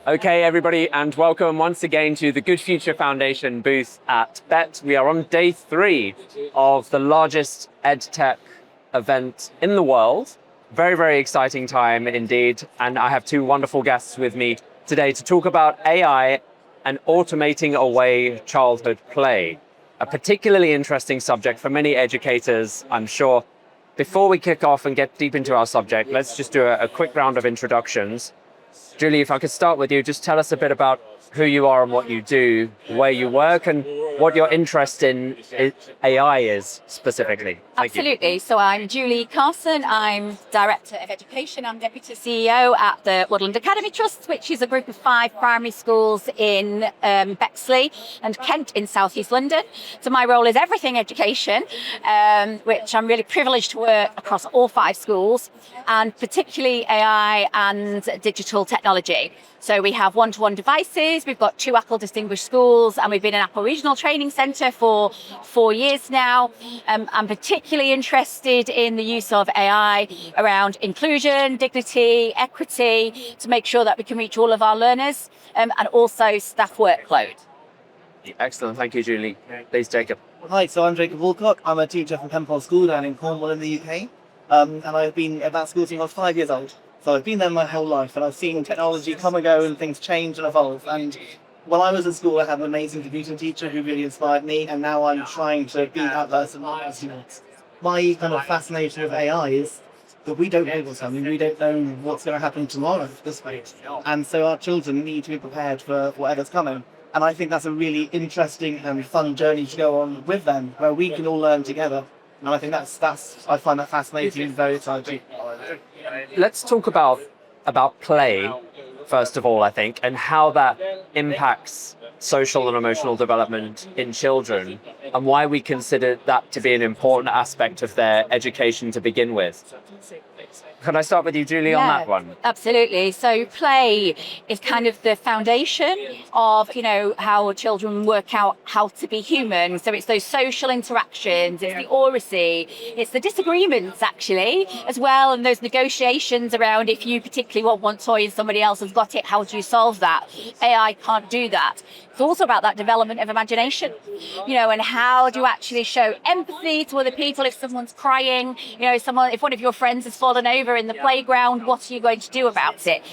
Okay, everybody, and welcome once again to the Good Future Foundation booth at BETT. We are on day 3 of the largest EdTech event in the world. Very, very exciting time indeed. And I have 2 wonderful guests with me today to talk about AI and automating away childhood play. A particularly interesting subject for many educators, I'm sure. Before we kick off and get deep into our subject, let's just do a quick round of introductions. Julie, if I could start with you, just tell us a bit about who you are and what you do, where you work, and what your interest in AI is specifically. Absolutely. So I'm Julie Carson. I'm Director of Education and Deputy CEO at the Woodland Academy Trust, which is a group of 5 primary schools in Bexley and Kent in South East London. So my role is everything education, which I'm really privileged to work across all 5 schools, and particularly AI and digital technology. So we have one-to-one devices, we've got 2 ACL distinguished schools, and we've been an ACL regional training centre for 4 years now. I'm particularly interested in the use of AI around inclusion, dignity, equity, to make sure that we can reach all of our learners, and also staff workload. Excellent, thank you, Julie. Please, Jacob. Hi, so I'm Jacob Woolcock. I'm a teacher from Penpol School down in Cornwall in the UK. And I've been at that school since I was 5 years old. So I've been there my whole life, and I've seen technology come and go and things change and evolve. And when I was at school, I had an amazing computing teacher who really inspired me, and now I'm trying to be that person. My kind of fascination with AI is that we don't know what's happening. We don't know what's going to happen tomorrow at this rate. And so our children need to be prepared for whatever's coming. And I think that's a really interesting and fun journey to go on with them, where we can all learn together. And I think I find that fascinating and very exciting. Let's talk about play, first of all, I think, and how that impacts social and emotional development in children, and why we consider that to be an important aspect of their education to begin with. Can I start with you, Julie, on that one? Absolutely. So play is kind of the foundation of, how children work out how to be human. So it's those social interactions, it's the oracy, it's the disagreements actually as well, and those negotiations around if you particularly want one toy and somebody else has got it, how do you solve that? AI can't do that. It's also about that development of imagination, and how do you actually show empathy to other people if someone's crying, if one of your friends has fallen over in the playground, what are you going to do about it?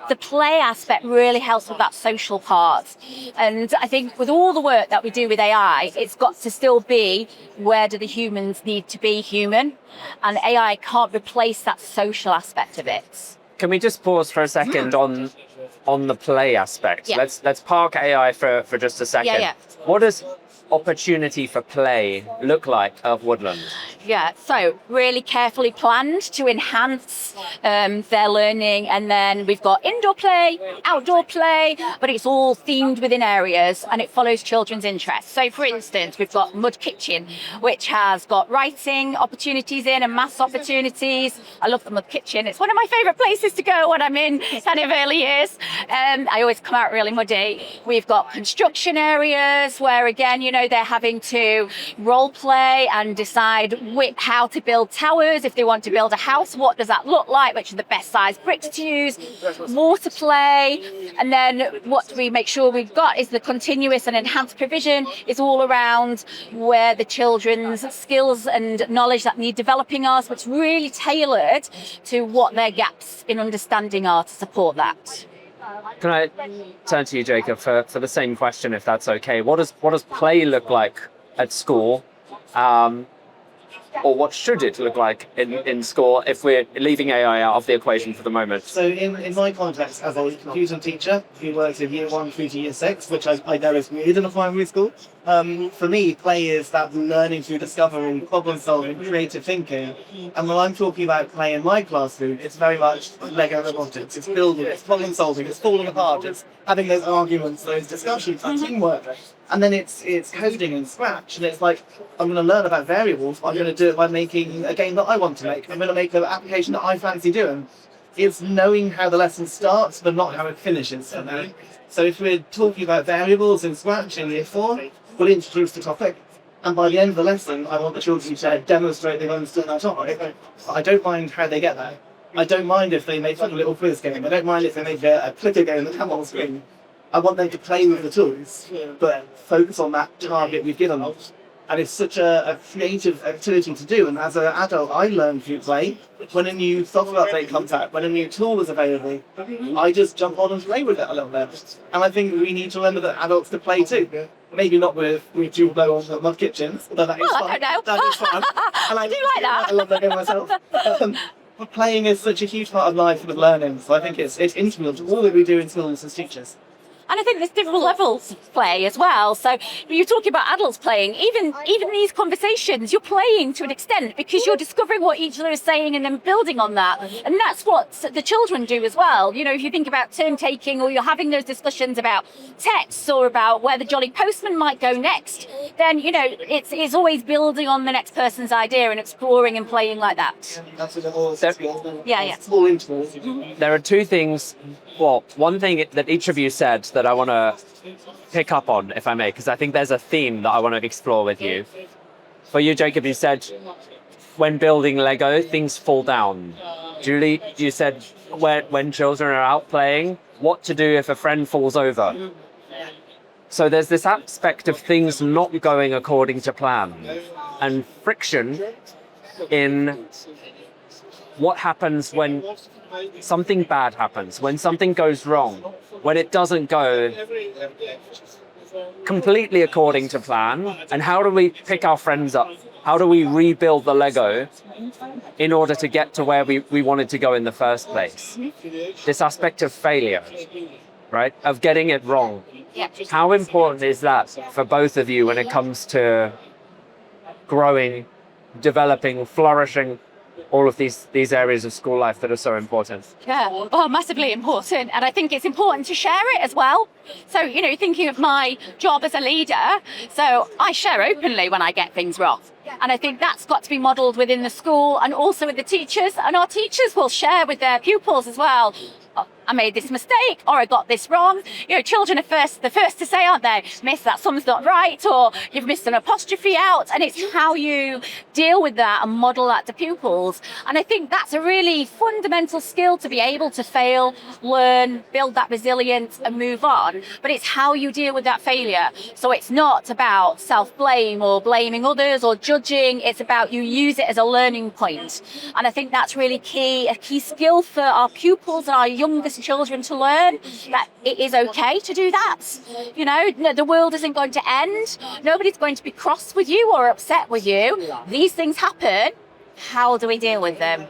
The play aspect really helps with that social part. And I think with all the work that we do with AI, it's got to still be, where do the humans need to be human? And AI can't replace that social aspect of it. Can we just pause for a second on the play aspect? Yeah. Let's park AI for just a second. Yeah. What does opportunity for play look like at Woodland? Yeah, so really carefully planned to enhance their learning, and then we've got indoor play, outdoor play, but it's all themed within areas and it follows children's interests. So for instance, we've got Mud Kitchen, which has got writing opportunities in and maths opportunities. I love the Mud Kitchen. It's one of my favourite places to go when I'm in kind of early years. I always come out really muddy. We've got construction areas where, again, they're having to role play and decide how to build towers. If they want to build a house, what does that look like? Which are the best size bricks to use? Water play. And then what we make sure we've got is the continuous and enhanced provision is all around where the children's skills and knowledge that need developing are. So it's really tailored to what their gaps in understanding are to support that. Can I turn to you, Jacob, for the same question, if that's okay? What does play look like at school? Or what should it look like in school if we're leaving AI out of the equation for the moment? So in my context, as a computing teacher who works in year 1 through to year 6, which I know is weird in a primary school, for me, play is that learning through discovery, problem solving, creative thinking. And when I'm talking about play in my classroom, it's very much Lego robotics. It's building, it's problem solving, it's falling apart, it's having those arguments, those discussions, that teamwork. And then it's coding in Scratch, and it's like, I'm going to learn about variables, I'm going to do it by making a game that I want to make. I'm going to make an application that I fancy doing. It's knowing how the lesson starts, but not how it finishes. So if we're talking about variables in Scratch in year 4, we'll introduce the topic. And by the end of the lesson, I want the children to demonstrate they've understood that topic. I don't mind how they get there. I don't mind if they make like a little quiz game. I don't mind if they make a clicker game that come on screen. I want them to play with the tools, but focus on that target we've given them. And it's such a creative activity to do. And as an adult, I learned through play. When a new software update comes out, when a new tool is available, I just jump on and play with it a little bit. And I think we need to remember that adults to play too. Maybe not with Julie Carson on Love Kitchens, but that is fun. I don't know. That is fun. And I do like that. I love that game myself. But playing is such a huge part of life with learning. So I think it's integral to all that we do in schools as teachers. And I think there's different levels of play as well. So you're talking about adults playing, even these conversations, you're playing to an extent because you're discovering what each other is saying and then building on that. And that's what the children do as well. You know, if you think about turn taking or you're having those discussions about texts or about where the Jolly Postman might go next, then, you know, it's always building on the next person's idea and exploring and playing like that. That's what it all is. Yeah. Small intervals. There are two things. Well, one thing that each of you said that I want to pick up on, if I may, because I think there's a theme that I want to explore with you. For you, Jacob, you said when building Lego, things fall down. Julie, you said when children are out playing, what to do if a friend falls over. So there's this aspect of things not going according to plan and friction in what happens when something bad happens, when something goes wrong, when it doesn't go completely according to plan, and how do we pick our friends up? How do we rebuild the Lego in order to get to where we wanted to go in the first place? This aspect of failure, right? Of getting it wrong. How important is that for both of you when it comes to growing, developing, flourishing all of these areas of school life that are so important? Yeah, massively important. And I think it's important to share it as well. So, you know, thinking of my job as a leader, so I share openly when I get things wrong. And I think that's got to be modelled within the school and also with the teachers. And our teachers will share with their pupils as well. Oh, I made this mistake, or I got this wrong. You know, children are the first to say, aren't they? Miss, that sum's not right, or you've missed an apostrophe out. And it's how you deal with that and model that to pupils. And I think that's a really fundamental skill to be able to fail, learn, build that resilience and move on. But it's how you deal with that failure. So it's not about self-blame or blaming others or judging. It's about you use it as a learning point. And I think that's really key, a key skill for our pupils and our youngest children to learn, that it is okay to do that. You know, the world isn't going to end. Nobody's going to be cross with you or upset with you. These things happen. How do we deal with them?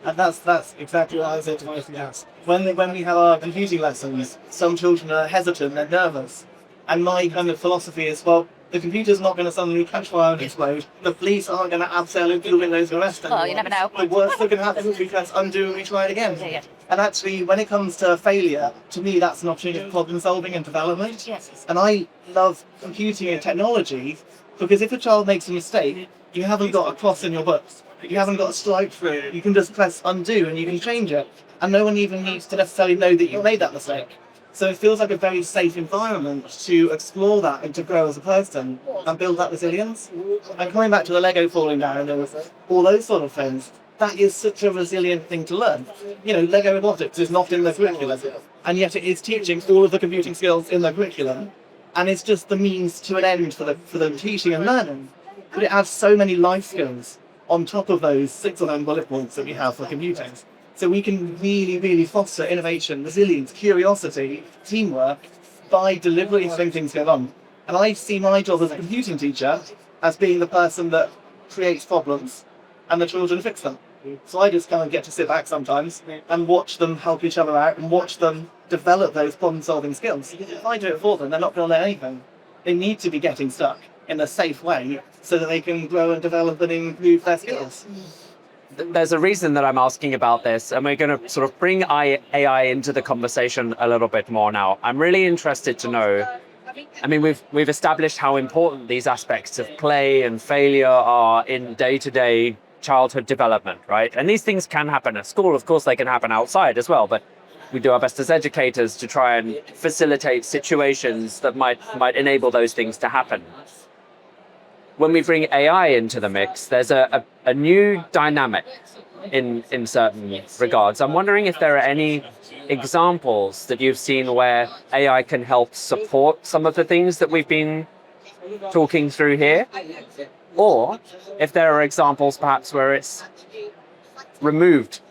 And that's exactly what I was saying to my students. When we have our computing lessons, some children are hesitant and nervous. And my kind of philosophy is, well, the computer's not going to suddenly catch fire and explode. The police aren't going to absolutely the windows and arrest them. Well, you never know. The worst that can happen is we press undo and we try it again. Yeah. And actually, when it comes to failure, to me, that's an opportunity for problem solving and development. Yes. And I love computing and technology because if a child makes a mistake, you haven't got a cross in your books. You haven't got a strike through it. You can just press undo and you can change it. And no one even needs to necessarily know that you made that mistake. So it feels like a very safe environment to explore that and to grow as a person and build that resilience. And coming back to the Lego falling down and all those sort of things, that is such a resilient thing to learn. You know, Lego robotics is not in the curriculum, and yet it is teaching all of the computing skills in the curriculum. And it's just the means to an end for the teaching and learning. But it adds so many life skills on top of those 6 or 9 bullet points that we have for computing. So we can really, really foster innovation, resilience, curiosity, teamwork by deliberately having things go wrong. And I see my job as a computing teacher as being the person that creates problems and the children fix them. So I just kind of get to sit back sometimes and watch them help each other out and watch them develop those problem-solving skills. If I do it for them, they're not going to learn anything. They need to be getting stuck in a safe way so that they can grow and develop and improve their skills. There's a reason that I'm asking about this, and we're going to sort of bring AI into the conversation a little bit more now. I'm really interested to know, I mean, we've established how important these aspects of play and failure are in day-to-day childhood development, right? And these things can happen at school. Of course, they can happen outside as well, but we do our best as educators to try and facilitate situations that might enable those things to happen. When we bring AI into the mix, there's a new dynamic in certain regards. I'm wondering if there are any examples that you've seen where AI can help support some of the things that we've been talking through here, or if there are examples perhaps where it's removed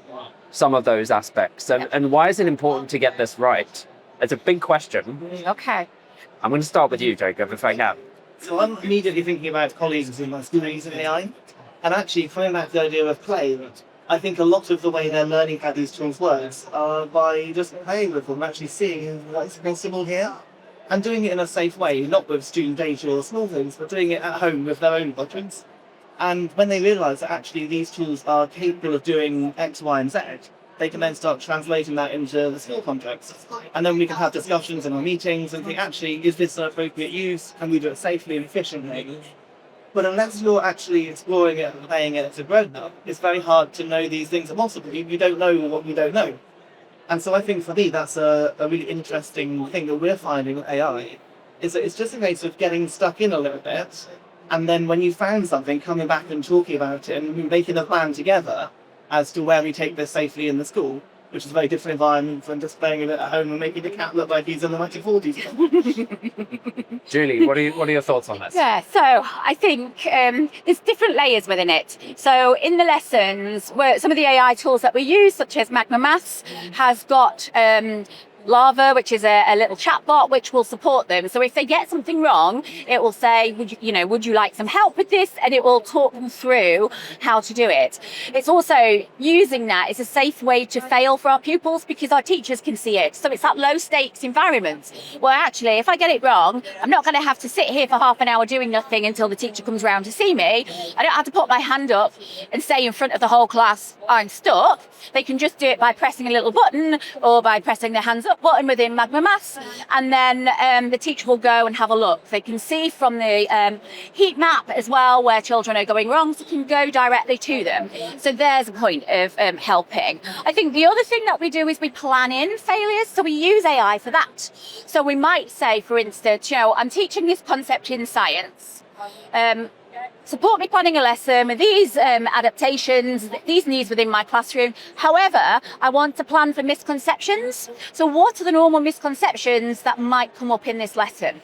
some of those aspects. And why is it important to get this right? It's a big question. Okay. I'm going to start with you, Jacob, if I can. So I'm immediately thinking about colleagues in my school using AI. And actually, coming back to the idea of play, I think a lot of the way they're learning how these tools work are by just playing with them, actually seeing what's possible here, and doing it in a safe way, not with student data or small things, but doing it at home with their own budgets. And when they realise that actually these tools are capable of doing X, Y, and Z, they can then start translating that into the school context. And then we can have discussions in our meetings and think, actually, is this an appropriate use? Can we do it safely and efficiently? But unless you're actually exploring it and playing it as a grown-up, it's very hard to know these things are possible. You don't know what you don't know. And so I think for me, that's a really interesting thing that we're finding with AI, is that it's just a case of getting stuck in a little bit, and then when you found something, coming back and talking about it and making a plan together as to where we take this safely in the school, which is a very different environment from just playing it at home and making the cat look like he's in the 1940s. Julie, what are your thoughts on this? Yeah, so I think there's different layers within it. So in the lessons, where some of the AI tools that we use, such as Magma Maths, has got Lava, which is a little chatbot which will support them. So if they get something wrong, it will say, would you like some help with this? And it will talk them through how to do it. It's also using that as a safe way to fail for our pupils, because our teachers can see it. So it's that low stakes environment where actually, if I get it wrong, I'm not going to have to sit here for half an hour doing nothing until the teacher comes round to see me. I don't have to put my hand up and say in front of the whole class, I'm stuck. They can just do it by pressing a little button or by pressing their hands up button within Magma Maths, and then the teacher will go and have a look. They can see from the heat map as well where children are going wrong, so can go directly to them. So there's a point of helping. I think the other thing that we do is we plan in failures, so we use AI for that. So we might say, for instance, I'm teaching this concept in science. Support me planning a lesson with these adaptations, these needs within my classroom. However, I want to plan for misconceptions. So what are the normal misconceptions that might come up in this lesson?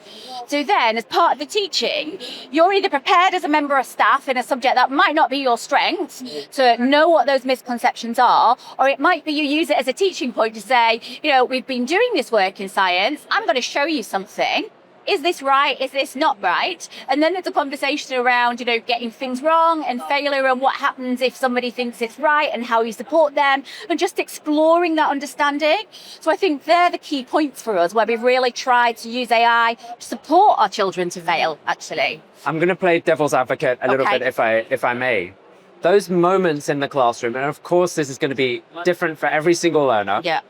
So then, as part of the teaching, you're either prepared as a member of staff in a subject that might not be your strength to know what those misconceptions are, or it might be you use it as a teaching point to say, we've been doing this work in science, I'm going to show you something. Is this right? Is this not right? And then there's a conversation around, getting things wrong and failure and what happens if somebody thinks it's right and how you support them, and just exploring that understanding. So I think they're the key points for us where we've really tried to use AI to support our children to fail, actually. I'm going to play devil's advocate a little bit if I may. Those moments in the classroom, and of course this is going to be different for every single learner. Yeah.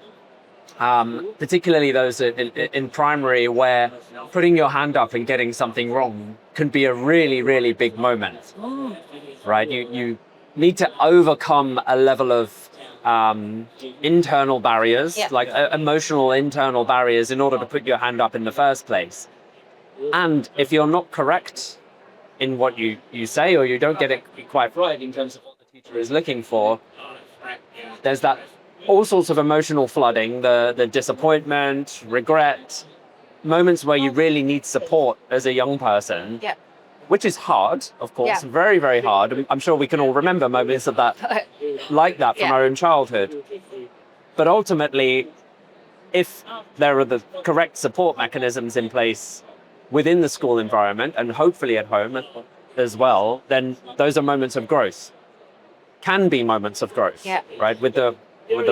Particularly those in primary, where putting your hand up and getting something wrong can be a really, really big moment, right? You need to overcome a level of internal barriers, like emotional internal barriers, in order to put your hand up in the first place. And if you're not correct in what you say, or you don't get it quite right in terms of what the teacher is looking for, there's that all sorts of emotional flooding, the disappointment, regret, moments where you really need support as a young person, which is hard, of course, very, very hard. I'm sure we can all remember moments of that, like that from our own childhood. But ultimately, if there are the correct support mechanisms in place within the school environment, and hopefully at home as well, then those are moments of growth. Can be moments of growth, right? With the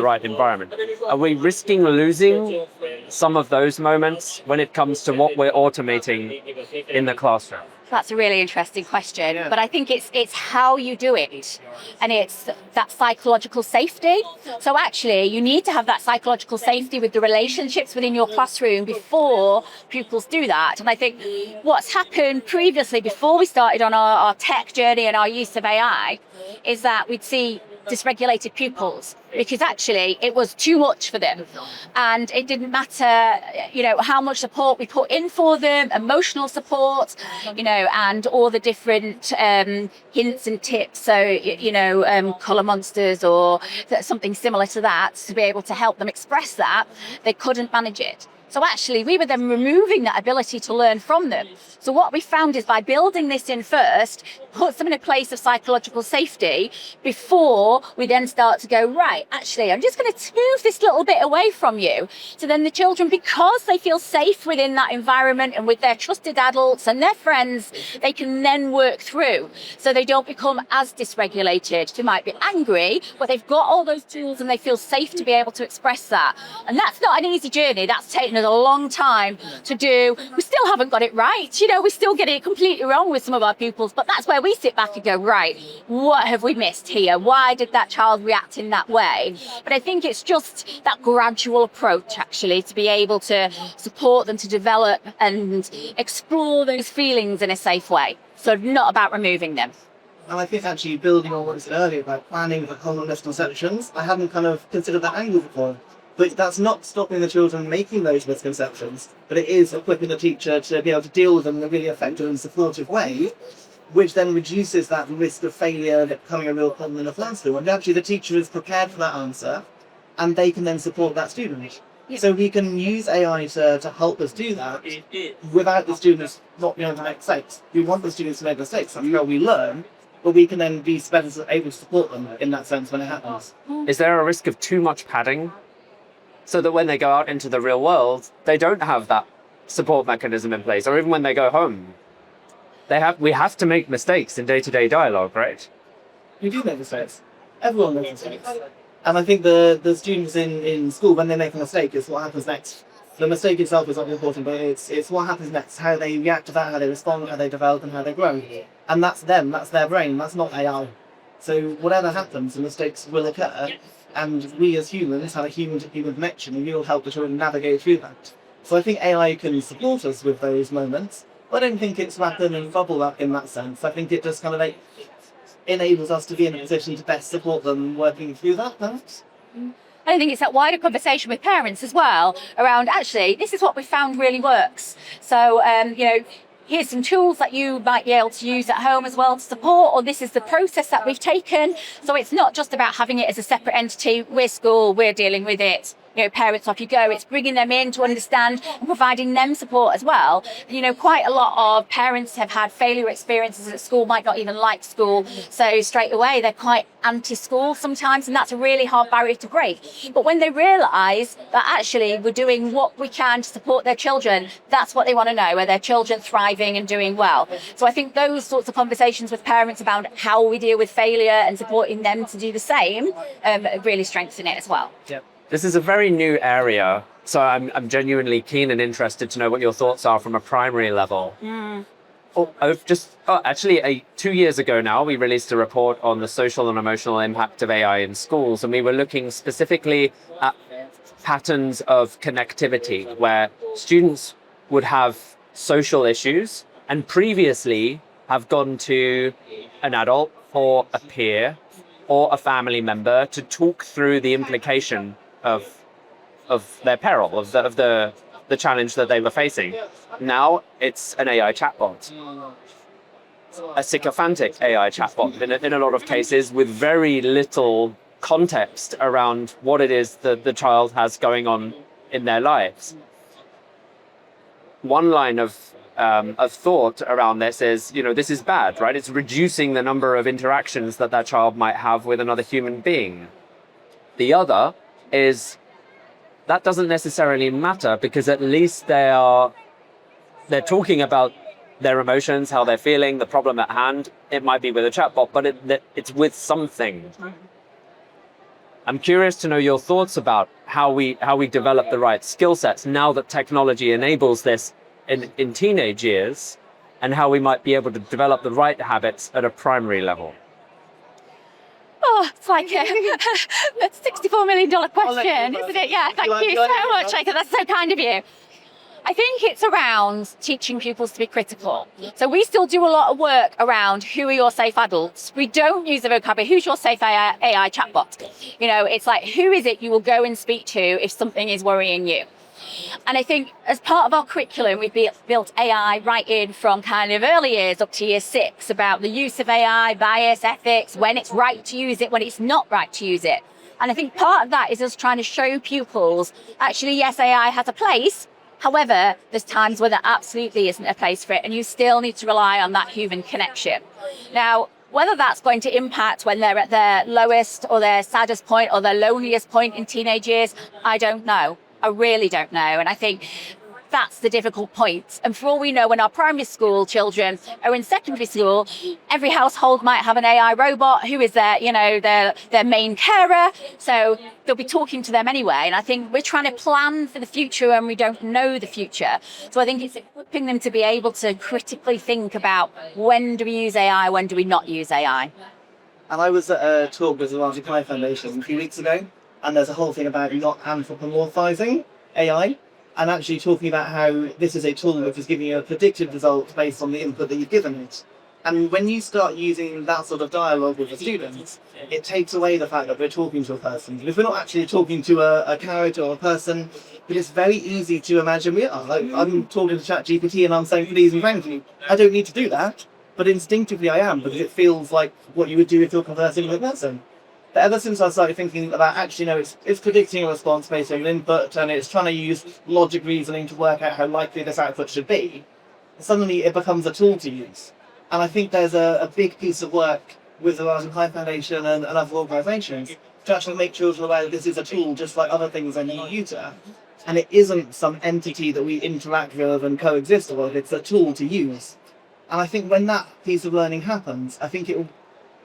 right environment. Are we risking losing some of those moments when it comes to what we're automating in the classroom? That's a really interesting question, but I think it's how you do it, and it's that psychological safety. So actually, you need to have that psychological safety with the relationships within your classroom before pupils do that. And I think what's happened previously, before we started on our tech journey and our use of AI, is that we'd see dysregulated pupils, because actually it was too much for them. And it didn't matter, how much support we put in for them, emotional support, and all the different hints and tips. So, colour monsters or something similar to that, to be able to help them express that, they couldn't manage it. So actually, we were then removing that ability to learn from them. So what we found is by building this in first, puts them in a place of psychological safety before we then start to go, right, actually, I'm just going to move this little bit away from you. So then the children, because they feel safe within that environment and with their trusted adults and their friends, they can then work through. So they don't become as dysregulated. They might be angry, but they've got all those tools and they feel safe to be able to express that. And that's not an easy journey. That's taken us a long time to do. We still haven't got it right. We still get it completely wrong with some of our pupils, but that's where we sit back and go, right, what have we missed here? Why did that child react in that way? But I think it's just that gradual approach, actually, to be able to support them to develop and explore those feelings in a safe way. So not about removing them. And I think actually building on what I said earlier about planning for common misconceptions, I hadn't kind of considered that angle before. But that's not stopping the children making those misconceptions, but it is equipping the teacher to be able to deal with them in a really effective and supportive way, which then reduces that risk of failure becoming a real problem in a classroom. And actually the teacher is prepared for that answer, and they can then support that student. Yeah. So we can use AI to help us do that without the students not being able to make mistakes. We want the students to make mistakes, that's how we learn, but we can then be better able to support them in that sense when it happens. Is there a risk of too much padding? So that when they go out into the real world, they don't have that support mechanism in place, or even when they go home, we have to make mistakes in day-to-day dialogue, right? We do make mistakes. Everyone makes mistakes. And I think the students in school, when they make a mistake, is what happens next. The mistake itself is not important, but it's what happens next, how they react to that, how they respond, how they develop, and how they grow. And that's them, that's their brain, that's not AI. So whatever happens, the mistakes will occur. And we as humans have a human-to-human connection, and we will help the children navigate through that. So I think AI can support us with those moments, but I don't think it's wrapped in and bubble wrap in that sense. I think it just kind of enables us to be in a position to best support them working through that, perhaps. I think it's that wider conversation with parents as well around, actually, this is what we found really works. So, here's some tools that you might be able to use at home as well to support, or this is the process that we've taken. So it's not just about having it as a separate entity. We're school, we're dealing with it. Parents, off you go. It's bringing them in to understand and providing them support as well. Quite a lot of parents have had failure experiences at school, might not even like school. So straight away, they're quite anti-school sometimes, and that's a really hard barrier to break. But when they realise that actually we're doing what we can to support their children, that's what they want to know, are their children thriving and doing well? So I think those sorts of conversations with parents about how we deal with failure and supporting them to do the same really strengthen it as well. Yep. This is a very new area, so I'm genuinely keen and interested to know what your thoughts are from a primary level. Actually, 2 years ago now, we released a report on the social and emotional impact of AI in schools, and we were looking specifically at patterns of connectivity, where students would have social issues and previously have gone to an adult or a peer or a family member to talk through the implication of their peril, of the challenge that they were facing. Now it's an AI chatbot, a sycophantic AI chatbot in a lot of cases, with very little context around what it is that the child has going on in their lives. One line of thought around this is, this is bad, right? It's reducing the number of interactions that child might have with another human being. The other is that doesn't necessarily matter, because at least they're talking about their emotions, how they're feeling, the problem at hand. It might be with a chatbot, but it's with something. I'm curious to know your thoughts about how we develop the right skill sets now that technology enables this in teenage years, and how we might be able to develop the right habits at a primary level. Oh, it's like a $64 million question, isn't it? Yeah, thank you so much, Jacob. That's so kind of you. I think it's around teaching pupils to be critical. So we still do a lot of work around who are your safe adults. We don't use the vocabulary, who's your safe AI chatbot? It's like, who is it you will go and speak to if something is worrying you? And I think as part of our curriculum, we've built AI right in from kind of early years up to year 6 about the use of AI, bias, ethics, when it's right to use it, when it's not right to use it. And I think part of that is us trying to show pupils, actually, yes, AI has a place. However, there's times where there absolutely isn't a place for it, and you still need to rely on that human connection. Now, whether that's going to impact when they're at their lowest or their saddest point or their loneliest point in teenage years, I don't know. I really don't know. And I think that's the difficult point. And for all we know, when our primary school children are in secondary school, every household might have an AI robot who is their main carer. So they'll be talking to them anyway. And I think we're trying to plan for the future and we don't know the future. So I think it's equipping them to be able to critically think about, when do we use AI, when do we not use AI? And I was at a talk with the Woolcock Foundation a few weeks ago, and there's a whole thing about not anthropomorphizing AI, and actually talking about how this is a tool which is giving you a predicted result based on the input that you've given it. And when you start using that sort of dialogue with the students, it takes away the fact that we're talking to a person. If we're not actually talking to a character or a person, it is very easy to imagine we are. Like, I'm talking to ChatGPT and I'm saying please and thank you. I don't need to do that, but instinctively I am, because it feels like what you would do if you're conversing with a person. But ever since I started thinking about, actually, no, it's predicting a response based on an input, and it's trying to use logic reasoning to work out how likely this output should be, suddenly it becomes a tool to use. And I think there's a big piece of work with the Woodland Foundation and other organisations to actually make children aware that this is a tool just like other things on the computer. And it isn't some entity that we interact with and coexist with, it's a tool to use. And I think when that piece of learning happens, I think it will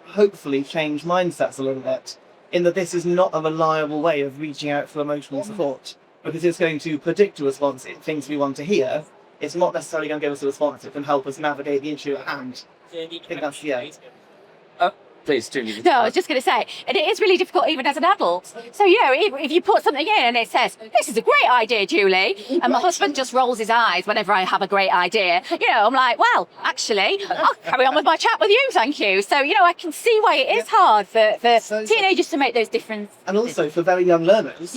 hopefully change mindsets a little bit, in that this is not a reliable way of reaching out for emotional support, because it's going to predict a response in things we want to hear. It's not necessarily going to give us a response that can help us navigate the issue at hand. I think that's the end. Please, Julie. No, I was just going to say, and it is really difficult even as an adult. So, if you put something in and it says, this is a great idea, Julie, and my husband just rolls his eyes whenever I have a great idea, I'm like, well, actually, I'll carry on with my chat with you, thank you. So, I can see why it is hard for teenagers to make those differences. And also for very young learners,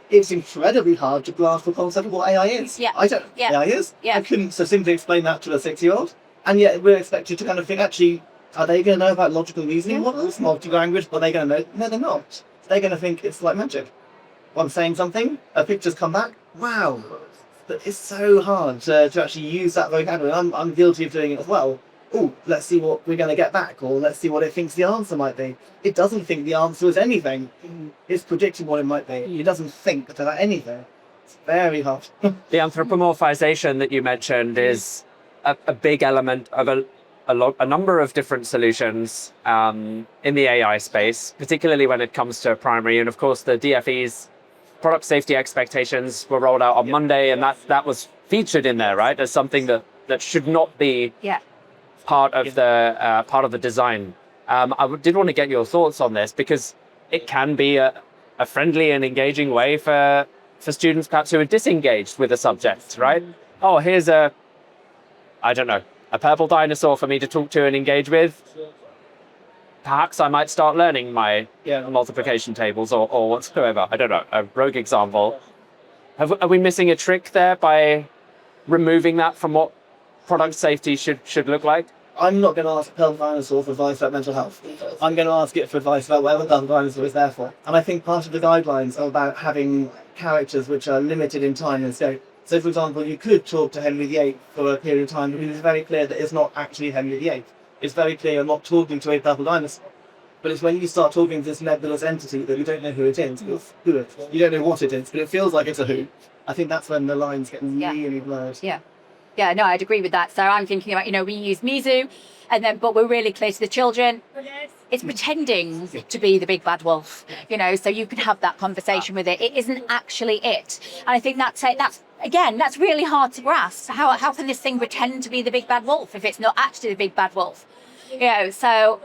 it's incredibly hard to grasp the concept of what AI is. I don't know what AI is. I couldn't so simply explain that to a 6-year-old. And yet we're expected to kind of think, actually, are they going to know about logical reasoning models, multi-language? Are they going to know? No, they're not. They're going to think it's like magic. When I'm saying something, a picture's come back. Wow. But it's so hard to actually use that vocabulary. I'm guilty of doing it as well. Oh, let's see what we're going to get back, or let's see what it thinks the answer might be. It doesn't think the answer is anything. It's predicting what it might be. It doesn't think about anything. It's very hard. The anthropomorphization that you mentioned is a big element of a number of different solutions in the AI space, particularly when it comes to primary. And of course, the DFE's product safety expectations were rolled out on Monday, and that was featured in there, right, as something that should not be part of the design. I did want to get your thoughts on this, because it can be a friendly and engaging way for students perhaps who are disengaged with a subject, right? Oh, here's a purple dinosaur for me to talk to and engage with. Perhaps I might start learning my multiplication tables or whatsoever. I don't know, a rogue example. Are we missing a trick there by removing that from what product safety should look like? I'm not going to ask a purple dinosaur for advice about mental health. I'm going to ask it for advice about whatever the dinosaur is there for. And I think part of the guidelines are about having characters which are limited in time and scope. So, for example, you could talk to Henry VIII for a period of time, because it's very clear that it's not actually Henry VIII. It's very clear you're not talking to a purple dinosaur. But it's when you start talking to this nebulous entity that you don't know who it is, you don't know what it is, but it feels like it's a who. I think that's when the lines get really blurred. Yeah, no, I'd agree with that. So I'm thinking about, we use Mizu, but we're really clear to the children. It's pretending to be the big bad wolf, so you can have that conversation with it. It isn't actually it. And I think that's really hard to grasp. How can this thing pretend to be the big bad wolf if it's not actually the big bad wolf? So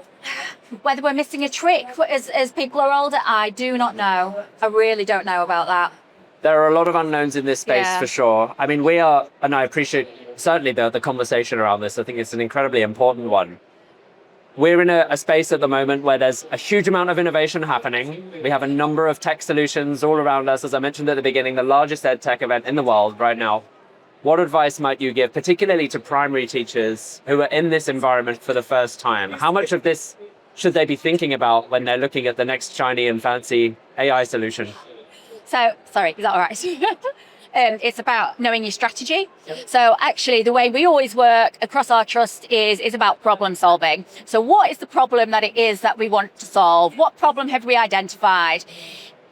whether we're missing a trick as people are older, I do not know. I really don't know about that. There are a lot of unknowns in this space for sure. I mean, we are, and I appreciate certainly the conversation around this. I think it's an incredibly important one. We're in a space at the moment where there's a huge amount of innovation happening. We have a number of tech solutions all around us. As I mentioned at the beginning, the largest ed tech event in the world right now. What advice might you give, particularly to primary teachers who are in this environment for the first time? How much of this should they be thinking about when they're looking at the next shiny and fancy AI solution? So, sorry, is that all right? It's about knowing your strategy. So actually, the way we always work across our trust is about problem solving. So what is the problem that it is that we want to solve? What problem have we identified?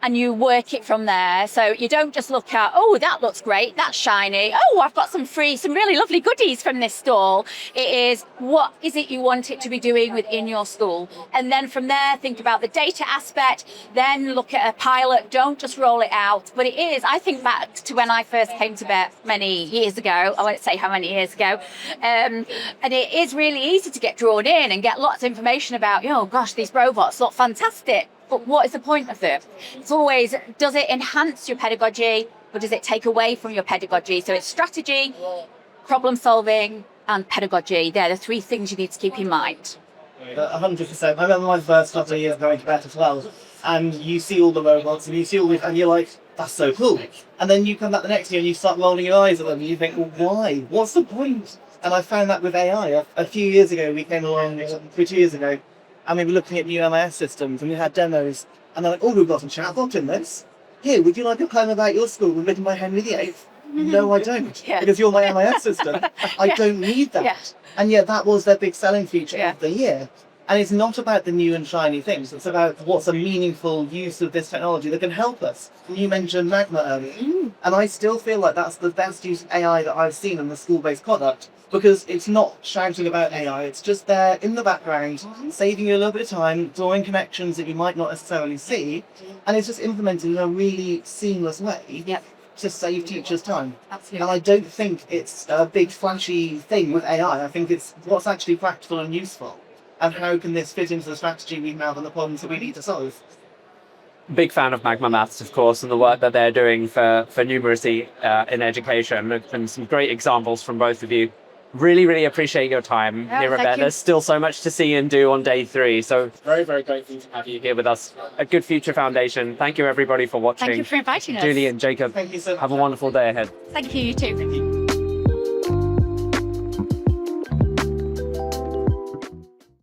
And you work it from there. So you don't just look at, oh, that looks great, that's shiny. Oh, I've got some really lovely goodies from this stall. It is, what is it you want it to be doing within your school? And then from there, think about the data aspect, then look at a pilot, don't just roll it out. But it is, I think back to when I first came to BETT many years ago, I won't say how many years ago, and it is really easy to get drawn in and get lots of information about, oh gosh, these robots look fantastic. But what is the point of them? It's always, does it enhance your pedagogy or does it take away from your pedagogy? So it's strategy, problem solving, and pedagogy. They're the three things you need to keep in mind. 100%. I remember my first couple of years going to BETT as well, and you see all the robots and you see all this, and you're like, that's so cool. And then you come back the next year and you start rolling your eyes at them and you think, well, why? What's the point? And I found that with AI. A few years ago, we came along, 2 years ago, and we were looking at new MIS systems and we had demos, and they're like, oh, we've got some chatbot in this. Here, would you like a poem about your school written by Henry VIII? No, I don't. Because you're my MIS system. I don't need that. And yet that was their big selling feature of the year. And it's not about the new and shiny things. It's about what's a meaningful use of this technology that can help us. And you mentioned Magma earlier. And I still feel like that's the best use of AI that I've seen in the school-based product, because it's not shouting about AI. It's just there in the background, saving you a little bit of time, drawing connections that you might not necessarily see. And it's just implemented in a really seamless way. To save teachers time. Absolutely. And I don't think it's a big flashy thing with AI. I think it's what's actually practical and useful. And how can this fit into the strategy we have and the problems that we need to solve? Big fan of Magma Maths, of course, and the work that they're doing for numeracy in education, and some great examples from both of you. Really, really appreciate your time here at BETT. There's still so much to see and do on day 3. So very, very grateful to have you here with us at Good Future Foundation. Thank you, everybody, for watching. Thank you for inviting us. Julie and Jacob, Thank you so much. have a wonderful day ahead. Thank you, you too. Thank you.